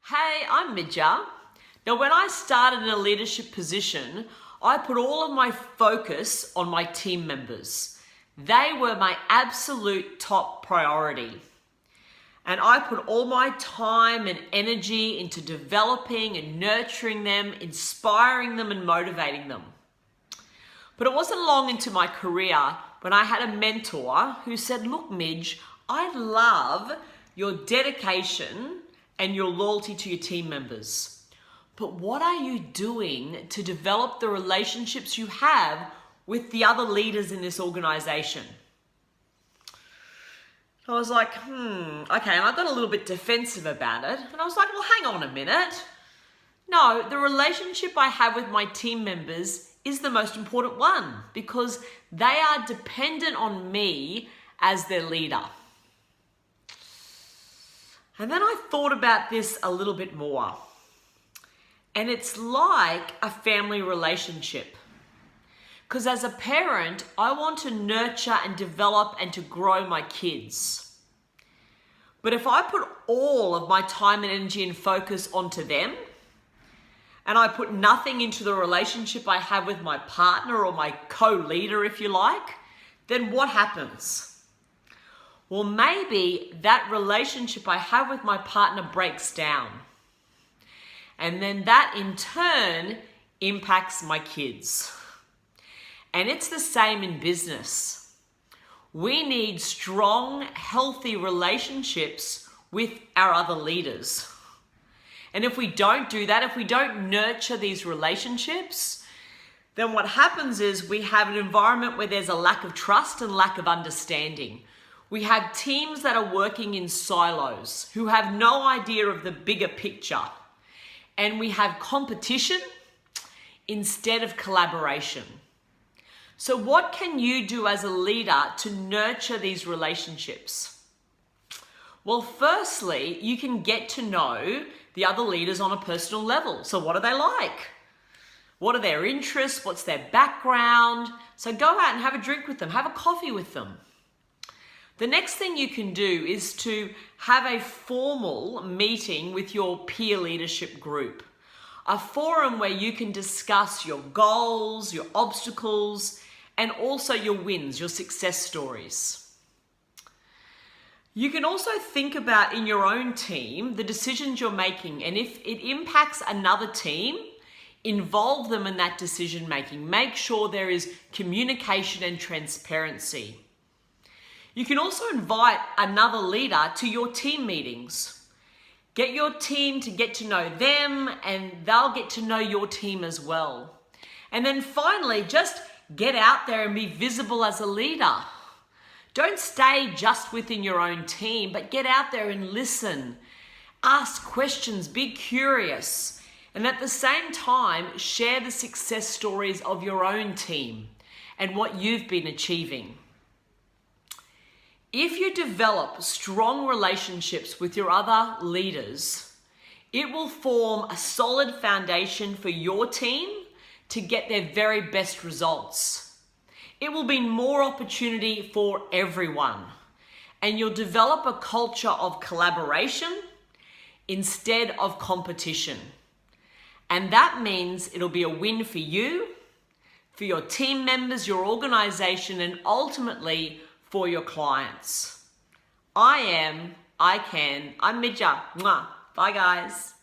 Hey, I'm Midja. Now, when I started in a leadership position, I put all of my focus on my team members. They were my absolute top priority. And I put all my time and energy into developing and nurturing them, inspiring them and motivating them. But it wasn't long into my career when I had a mentor who said, look, Midge, I love your dedication and your loyalty to your team members. But what are you doing to develop the relationships you have with the other leaders in this organization? I was like, okay, and I got a little bit defensive about it. And I was like, well, hang on a minute. No, the relationship I have with my team members is the most important one because they are dependent on me as their leader. And then I thought about this a little bit more. And it's like a family relationship. Because as a parent, I want to nurture and develop and to grow my kids. But if I put all of my time and energy and focus onto them, and I put nothing into the relationship I have with my partner or my co-leader, if you like, then what happens? Well, maybe that relationship I have with my partner breaks down. And then that in turn impacts my kids. And it's the same in business. We need strong, healthy relationships with our other leaders. And if we don't do that, if we don't nurture these relationships, then what happens is we have an environment where there's a lack of trust and lack of understanding. We have teams that are working in silos who have no idea of the bigger picture. And we have competition instead of collaboration. So what can you do as a leader to nurture these relationships? Well, firstly, you can get to know the other leaders on a personal level. So what are they like? What are their interests? What's their background? So go out and have a drink with them, have a coffee with them. The next thing you can do is to have a formal meeting with your peer leadership group. A forum where you can discuss your goals, your obstacles, and also your wins, your success stories. You can also think about in your own team the decisions you're making, and if it impacts another team, involve them in that decision making. Make sure there is communication and transparency. You can also invite another leader to your team meetings. Get your team to get to know them and they'll get to know your team as well. And then finally, just get out there and be visible as a leader. Don't stay just within your own team, but get out there and listen. Ask questions, be curious. And at the same time, share the success stories of your own team and what you've been achieving. If you develop strong relationships with your other leaders, it will form a solid foundation for your team to get their very best results. It will be more opportunity for everyone, and you'll develop a culture of collaboration instead of competition. And that means it'll be a win for you, for your team members, your organization, and ultimately for your clients. I'm Midja. Bye guys.